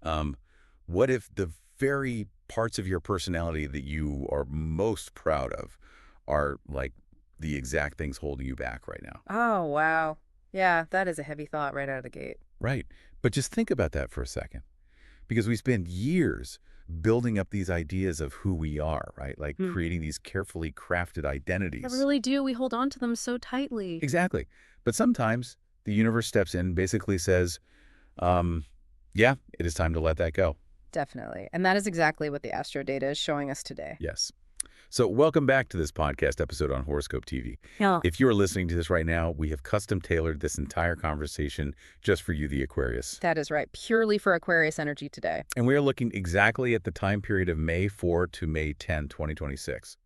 Um, what if the very parts of your personality that you are most proud of are like the exact things holding you back right now? Oh, wow. Yeah, that is a heavy thought right out of the gate. Right. But just think about that for a second, because we spend years building up these ideas of who we are, right? Like Hmm. creating these carefully crafted I identities. really do. We hold on to them so tightly. Exactly. But sometimes the universe steps in and basically says, um, yeah, it is time to let that go. Definitely. And that is exactly what the astro data is showing us today. Yes. So welcome back to this podcast episode on Horoscope TV. Yeah. If you're listening to this right now, we have custom tailored this entire conversation just for you, the Aquarius. That is right. Purely for Aquarius energy today. And we are looking exactly at the time period of May 4 to May 10, 2026.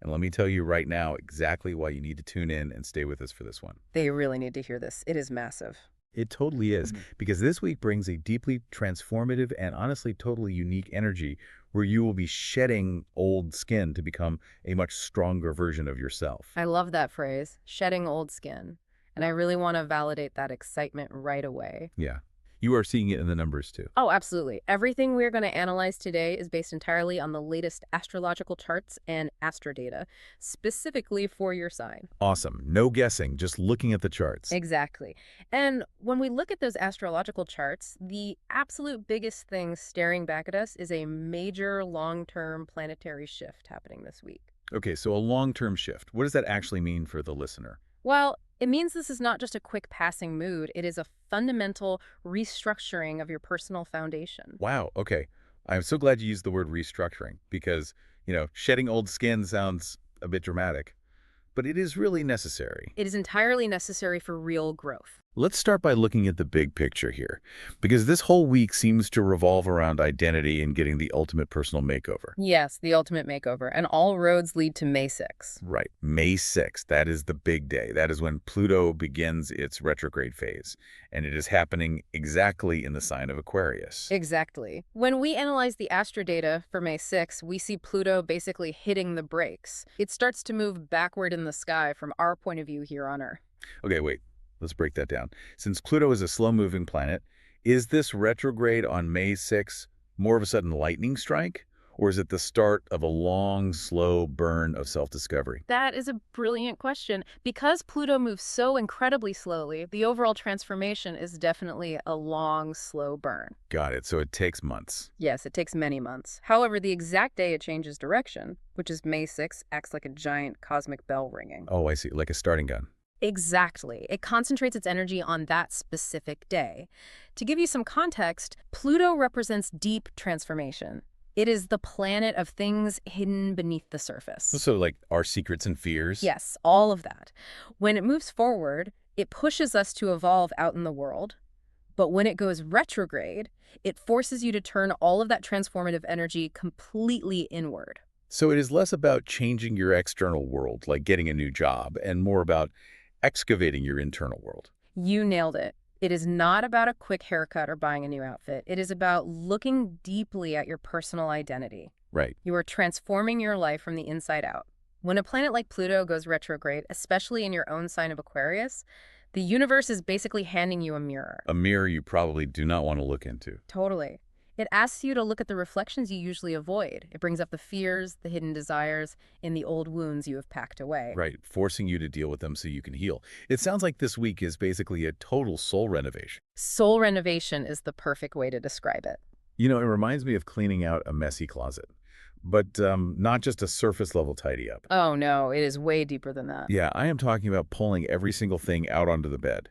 And let me tell you right now exactly why you need to tune in and stay with us for this one. They really need to hear this. It is massive. It totally is, because this week brings a deeply transformative and honestly totally unique energy where you will be shedding old skin to become a much stronger version of yourself. I love that phrase, shedding old skin. And I really want to validate that excitement right away. Yeah. You are seeing it in the numbers too. Oh, absolutely. Everything we're going to analyze today is based entirely on the latest astrological charts and astro data, specifically for your sign. Awesome. No guessing, just looking at the charts. Exactly. And when we look at those astrological charts, the absolute biggest thing staring back at us is a major long-term planetary shift happening this week. Okay, so a long-term shift. What does that actually mean for the listener? Well, it means this is not just a quick passing mood, it is a fundamental restructuring of your personal foundation. Wow, okay. I'm so glad you used the word restructuring because, shedding old skin sounds a bit dramatic, but it is really necessary. It is entirely necessary for real growth. Let's start by looking at the big picture here, because this whole week seems to revolve around identity and getting the ultimate personal makeover. Yes, the ultimate makeover, and all roads lead to May 6. Right. May 6th, that is the big day. That is when Pluto begins its retrograde phase, and it is happening exactly in the sign of Aquarius. Exactly. When we analyze the astro data for May 6, we see Pluto basically hitting the brakes. It starts to move backward in the sky from our point of view here on Earth. Okay, wait. Let's break that down. Since Pluto is a slow-moving planet, is this retrograde on May 6th more of a sudden lightning strike? Or is it the start of a long, slow burn of self-discovery? That is a brilliant question. Because Pluto moves so incredibly slowly, the overall transformation is definitely a long, slow burn. Got it. So it takes months. Yes, it takes many months. However, the exact day it changes direction, which is May 6, acts like a giant cosmic bell ringing. Oh, I see. Like a starting gun. Exactly. It concentrates its energy on that specific day. To give you some context, Pluto represents deep transformation. It is the planet of things hidden beneath the surface. So like our secrets and fears? Yes, all of that. When it moves forward, it pushes us to evolve out in the world. But when it goes retrograde, it forces you to turn all of that transformative energy completely inward. So it is less about changing your external world, like getting a new job, and more about excavating your internal world. You nailed it. It is not about a quick haircut or buying a new outfit. It is about looking deeply at your personal identity. Right. You are transforming your life from the inside out. When a planet like Pluto goes retrograde, especially in your own sign of Aquarius, the universe is basically handing you a mirror. A mirror you probably do not want to look into. Totally. It asks you to look at the reflections you usually avoid. It brings up the fears, the hidden desires, and the old wounds you have packed away. Right, forcing you to deal with them so you can heal. It sounds like this week is basically a total soul renovation. Soul renovation is the perfect way to describe it. It reminds me of cleaning out a messy closet, but not just a surface level tidy up. Oh no, it is way deeper than that. Yeah, I am talking about pulling every single thing out onto the bed.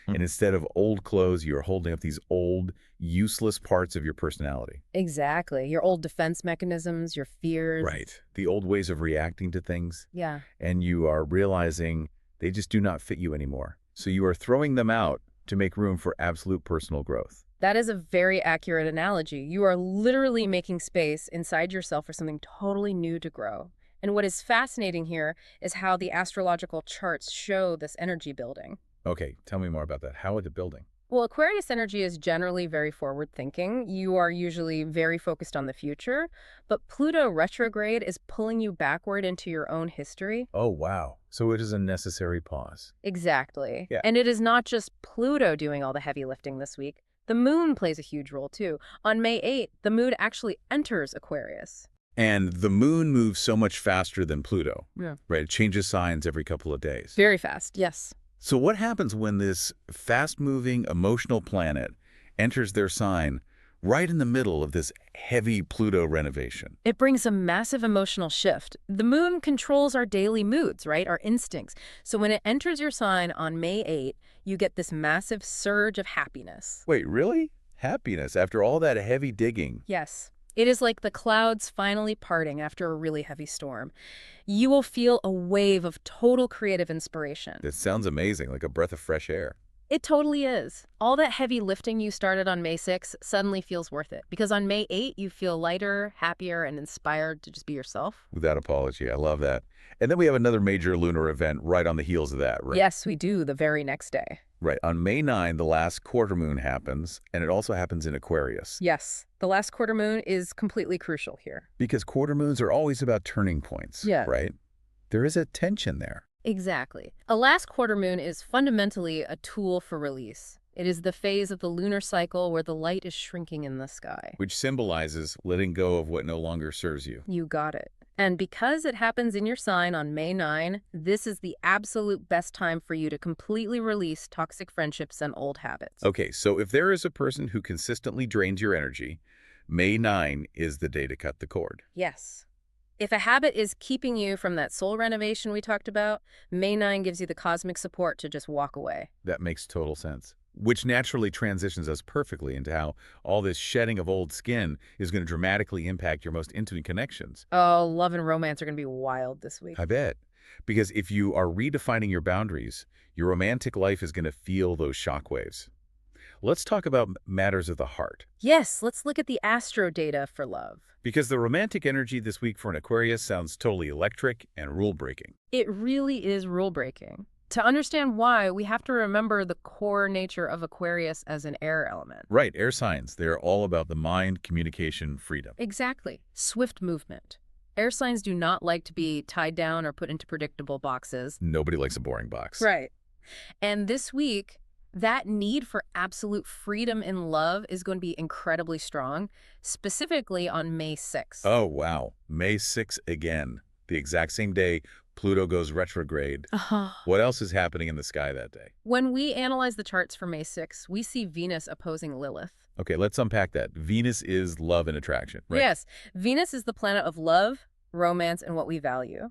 And instead of old clothes, you're holding up these old, useless parts of your personality. Exactly. Your old defense mechanisms, your fears. Right. The old ways of reacting to things. Yeah. And you are realizing they just do not fit you anymore. So you are throwing them out to make room for absolute personal growth. That is a very accurate analogy. You are literally making space inside yourself for something totally new to grow. And what is fascinating here is how the astrological charts show this energy building. Okay, tell me more about that. How is it building? Well, Aquarius energy is generally very forward-thinking. You are usually very focused on the future, but Pluto retrograde is pulling you backward into your own history. Oh, wow. So it is a necessary pause. Exactly. Yeah. And it is not just Pluto doing all the heavy lifting this week. The moon plays a huge role, too. On May 8th, the moon actually enters Aquarius. And the moon moves so much faster than Pluto, Yeah. right? It changes signs every couple of days. Very fast, yes. So what happens when this fast-moving, emotional planet enters their sign right in the middle of this heavy Pluto renovation? It brings a massive emotional shift. The moon controls our daily moods, right? Our instincts. So when it enters your sign on May 8th, you get this massive surge of happiness. Wait, really? Happiness after all that heavy digging? Yes. It is like the clouds finally parting after a really heavy storm. You will feel a wave of total creative inspiration. That sounds amazing, like a breath of fresh air. It totally is. All that heavy lifting you started on May 6th suddenly feels worth it. Because on May 8th, you feel lighter, happier, and inspired to just be yourself. Without apology, I love that. And then we have another major lunar event right on the heels of that, right? Yes, we do, the very next day. Right. On May 9, the last quarter moon happens, and it also happens in Aquarius. Yes, the last quarter moon is completely crucial here. Because quarter moons are always about turning points, Yeah. right? There is a tension there. Exactly. A last quarter moon is fundamentally a tool for release. It is the phase of the lunar cycle where the light is shrinking in the sky. Which symbolizes letting go of what no longer serves you. You got it. And because it happens in your sign on May 9, this is the absolute best time for you to completely release toxic friendships and old habits. Okay, so if there is a person who consistently drains your energy, May 9 is the day to cut the cord. Yes. If a habit is keeping you from that soul renovation we talked about, May 9 gives you the cosmic support to just walk away. That makes total sense. Which naturally transitions us perfectly into how all this shedding of old skin is going to dramatically impact your most intimate connections. Oh, love and romance are going to be wild this week. I bet. Because if you are redefining your boundaries, your romantic life is going to feel those shockwaves. Let's talk about matters of the heart. Yes, let's look at the astro data for love. Because the romantic energy this week for an Aquarius sounds totally electric and rule-breaking. It really is rule-breaking. To understand why, we have to remember the core nature of Aquarius as an air element. Right, air signs. They're all about the mind, communication, freedom. Exactly. Swift movement. Air signs do not like to be tied down or put into predictable boxes. Nobody likes a boring box. Right. And this week, that need for absolute freedom in love is going to be incredibly strong, specifically on May 6th. Oh, wow. May 6 again. The exact same day Pluto goes retrograde. What else is happening in the sky that day? When we analyze the charts for May 6th, we see Venus opposing Lilith. Okay, let's unpack that. Venus is love and attraction, right? Yes, Venus is the planet of love, romance, and what we value.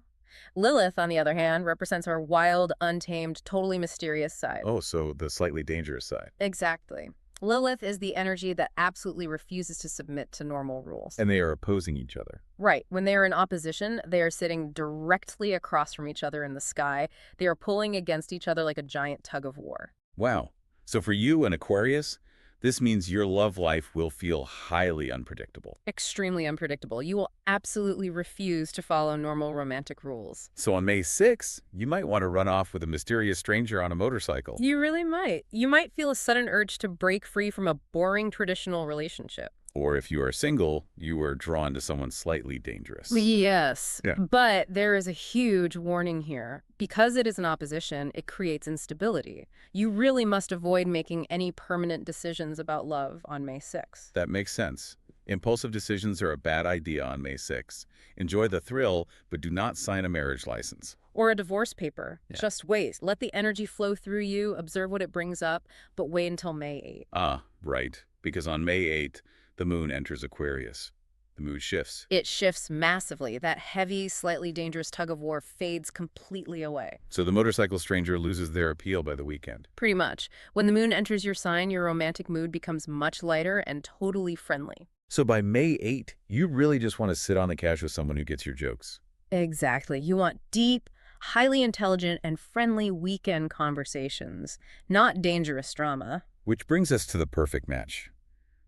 Lilith, on the other hand, represents our wild, untamed, totally mysterious side. Oh, so the slightly dangerous side. Exactly. Lilith is the energy that absolutely refuses to submit to normal rules. And they are opposing each other. Right. When they are in opposition, they are sitting directly across from each other in the sky. They are pulling against each other like a giant tug of war. Wow. So for you, an Aquarius, this means your love life will feel highly unpredictable. Extremely unpredictable. You will absolutely refuse to follow normal romantic rules. So on May 6th, you might want to run off with a mysterious stranger on a motorcycle. You really might. You might feel a sudden urge to break free from a boring traditional relationship. Or if you are single, you are drawn to someone slightly dangerous. Yes, Yeah. but there is a huge warning here. Because it is an opposition, it creates instability. You really must avoid making any permanent decisions about love on May 6th. That makes sense. Impulsive decisions are a bad idea on May 6th. Enjoy the thrill, but do not sign a marriage license. Or a divorce paper. Yeah. Just wait. Let the energy flow through you, observe what it brings up, but wait until May 8th. Ah, right. Because on May 8th, the moon enters Aquarius. The mood shifts. It shifts massively. That heavy, slightly dangerous tug of war fades completely away. So the motorcycle stranger loses their appeal by the weekend. Pretty much. When the moon enters your sign, your romantic mood becomes much lighter and totally friendly. So by May 8th, you really just want to sit on the couch with someone who gets your jokes. Exactly. You want deep, highly intelligent, and friendly weekend conversations, not dangerous drama. Which brings us to the perfect match.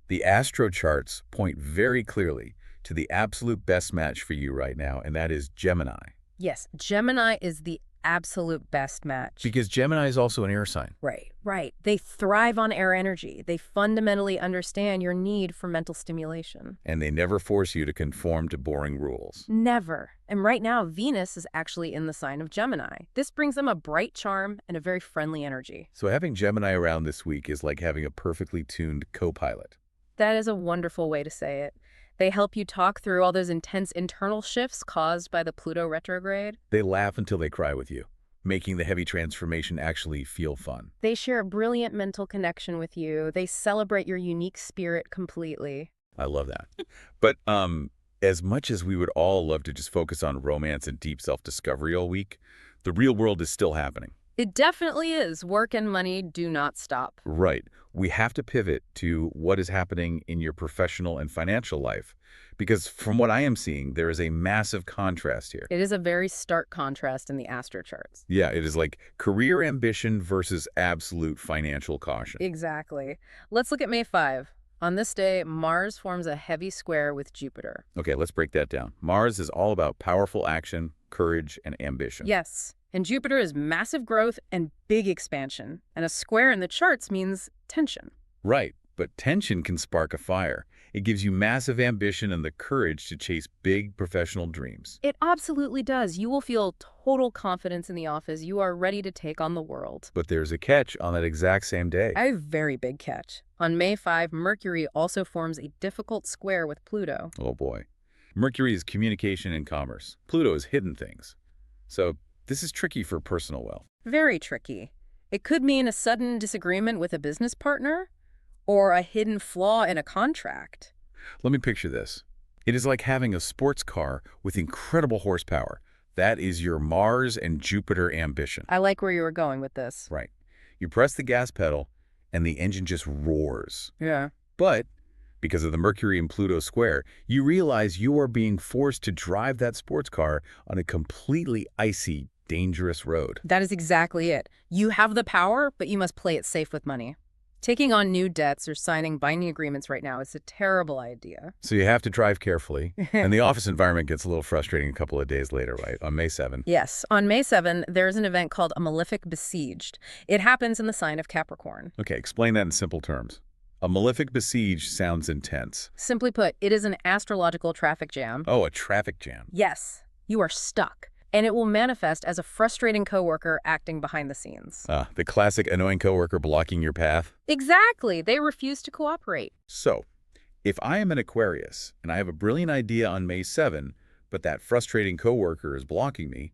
The astro charts point very clearly to the absolute best match for you right now, and that is Gemini. Yes, Gemini is the absolute best match. Because Gemini is also an air sign. Right, right. They thrive on air energy. They fundamentally understand your need for mental stimulation. And they never force you to conform to boring rules. Never. And right now, Venus is actually in the sign of Gemini. This brings them a bright charm and a very friendly energy. So having Gemini around this week is like having a perfectly tuned co-pilot. That is a wonderful way to say it. They help you talk through all those intense internal shifts caused by the Pluto retrograde. They laugh until they cry with you, making the heavy transformation actually feel fun. They share a brilliant mental connection with you. They celebrate your unique spirit completely. I love that. But as much as we would all love to just focus on romance and deep self-discovery all week, the real world is still happening. It definitely is. Work and money do not stop. Right. We have to pivot to what is happening in your professional and financial life. Because from what I am seeing, there is a massive contrast here. It is a very stark contrast in the astro charts. Yeah, it is like career ambition versus absolute financial caution. Exactly. Let's look at May 5. On this day, Mars forms a heavy square with Jupiter. Okay, let's break that down. Mars is all about powerful action, courage, and ambition. Yes. And Jupiter is massive growth and big expansion. And a square in the charts means tension. Right, but tension can spark a fire. It gives you massive ambition and the courage to chase big professional dreams. It absolutely does. You will feel total confidence in the office. You are ready to take on the world. But there's a catch on that exact same day. I have a very big catch. On May 5, Mercury also forms a difficult square with Pluto. Oh boy. Mercury is communication and commerce. Pluto is hidden things. So this is tricky for personal wealth. Very tricky. It could mean a sudden disagreement with a business partner or a hidden flaw in a contract. Let me picture this. It is like having a sports car with incredible horsepower. That is your Mars and Jupiter ambition. I like where you were going with this. Right. You press the gas pedal and the engine just roars. Yeah. But because of the Mercury and Pluto square, you realize you are being forced to drive that sports car on a completely icy, dangerous road. That is exactly it. You have the power, but you must play it safe with money. Taking on new debts or signing binding agreements right now is a terrible idea. So you have to drive carefully, and the office environment gets a little frustrating a couple of days later, right? On May 7. Yes. On May 7, there's an event called a malefic besieged. It happens in the sign of Capricorn. Okay, explain that in simple terms. A malefic besiege sounds intense. Simply put, it is an astrological traffic jam. Oh, a traffic jam. Yes, you are stuck. And it will manifest as a frustrating coworker acting behind the scenes. The classic annoying coworker blocking your path. Exactly. They refuse to cooperate. So, if I am an Aquarius and I have a brilliant idea on May 7, but that frustrating coworker is blocking me,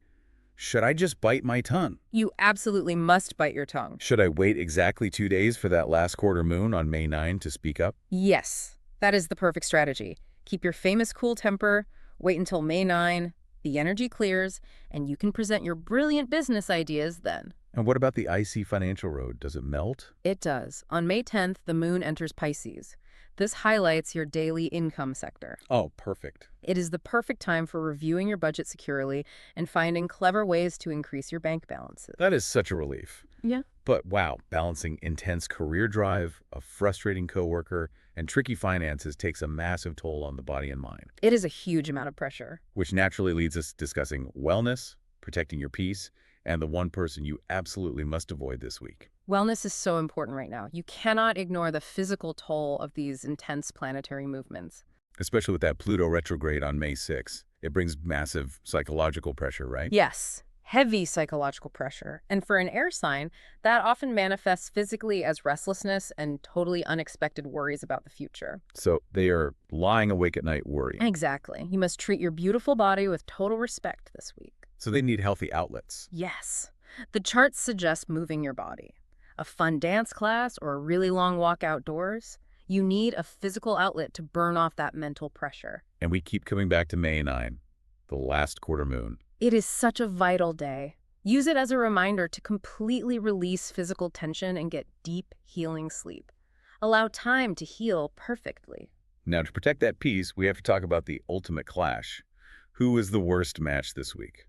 should I just bite my tongue? You absolutely must bite your tongue. Should I wait exactly 2 days for that last quarter moon on May 9 to speak up? Yes, that is the perfect strategy. Keep your famous cool temper, wait until May 9, the energy clears, and you can present your brilliant business ideas then. And what about the icy financial road? Does it melt? It does. On May 10th, the moon enters Pisces. This highlights your daily income sector. Oh, perfect. It is the perfect time for reviewing your budget securely and finding clever ways to increase your bank balances. That is such a relief. Yeah. But wow, balancing intense career drive, a frustrating coworker, and tricky finances takes a massive toll on the body and mind. It is a huge amount of pressure. Which naturally leads us discussing wellness, protecting your peace, and the one person you absolutely must avoid this week. Wellness is so important right now. You cannot ignore the physical toll of these intense planetary movements. Especially with that Pluto retrograde on May 6. It brings massive psychological pressure, right? Yes, heavy psychological pressure. And for an air sign, that often manifests physically as restlessness and totally unexpected worries about the future. So they are lying awake at night worrying. Exactly. You must treat your beautiful body with total respect this week. So they need healthy outlets. Yes. The charts suggest moving your body. A fun dance class or a really long walk outdoors. You need a physical outlet to burn off that mental pressure. And we keep coming back to May 9, the last quarter moon. It is such a vital day. Use it as a reminder to completely release physical tension and get deep, healing sleep. Allow time to heal perfectly. Now, to protect that peace, we have to talk about the ultimate clash. Who is the worst match this week?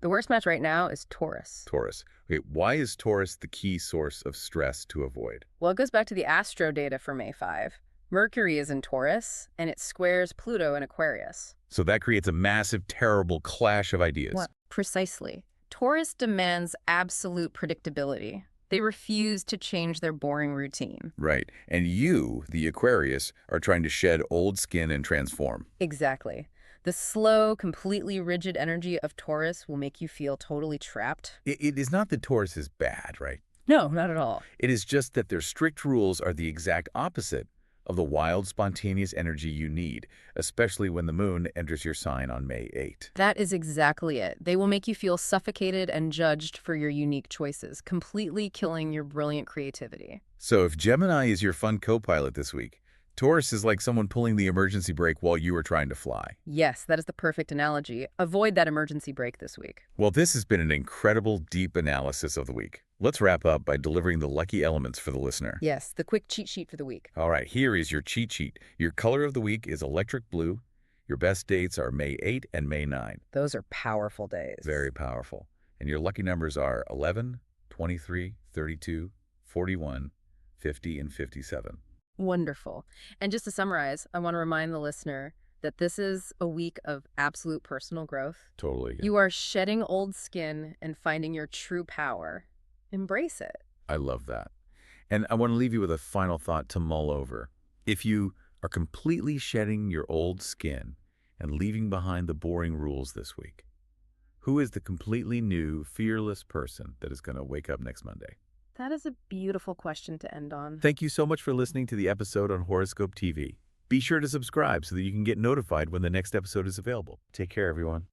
The worst match right now is Taurus. Taurus. Okay, why is Taurus the key source of stress to avoid? Well, it goes back to the astro data for May 5. Mercury is in Taurus, and it squares Pluto in Aquarius. So that creates a massive, terrible clash of ideas. What? Precisely. Taurus demands absolute predictability. They refuse to change their boring routine. Right. And you, the Aquarius, are trying to shed old skin and transform. Exactly. The slow, completely rigid energy of Taurus will make you feel totally trapped. It is not that Taurus is bad, right? No, not at all. It is just that their strict rules are the exact opposite of the wild, spontaneous energy you need, especially when the moon enters your sign on May 8. That is exactly it. They will make you feel suffocated and judged for your unique choices, completely killing your brilliant creativity. So if Gemini is your fun co-pilot this week, Taurus is like someone pulling the emergency brake while you are trying to fly. Yes, that is the perfect analogy. Avoid that emergency brake this week. Well, this has been an incredible, deep analysis of the week. Let's wrap up by delivering the lucky elements for the listener. Yes, the quick cheat sheet for the week. All right, here is your cheat sheet. Your color of the week is electric blue. Your best dates are May 8 and May 9. Those are powerful days. Very powerful. And your lucky numbers are 11, 23, 32, 41, 50, and 57. Wonderful. And just to summarize, I want to remind the listener that this is a week of absolute personal growth. Totally. You are shedding old skin and finding your true power. Embrace it. I love that. And I want to leave you with a final thought to mull over. If you are completely shedding your old skin and leaving behind the boring rules this week, who is the completely new, fearless person that is going to wake up next Monday? That is a beautiful question to end on. Thank you so much for listening to the episode on Horoscope TV. Be sure to subscribe so that you can get notified when the next episode is available. Take care, everyone.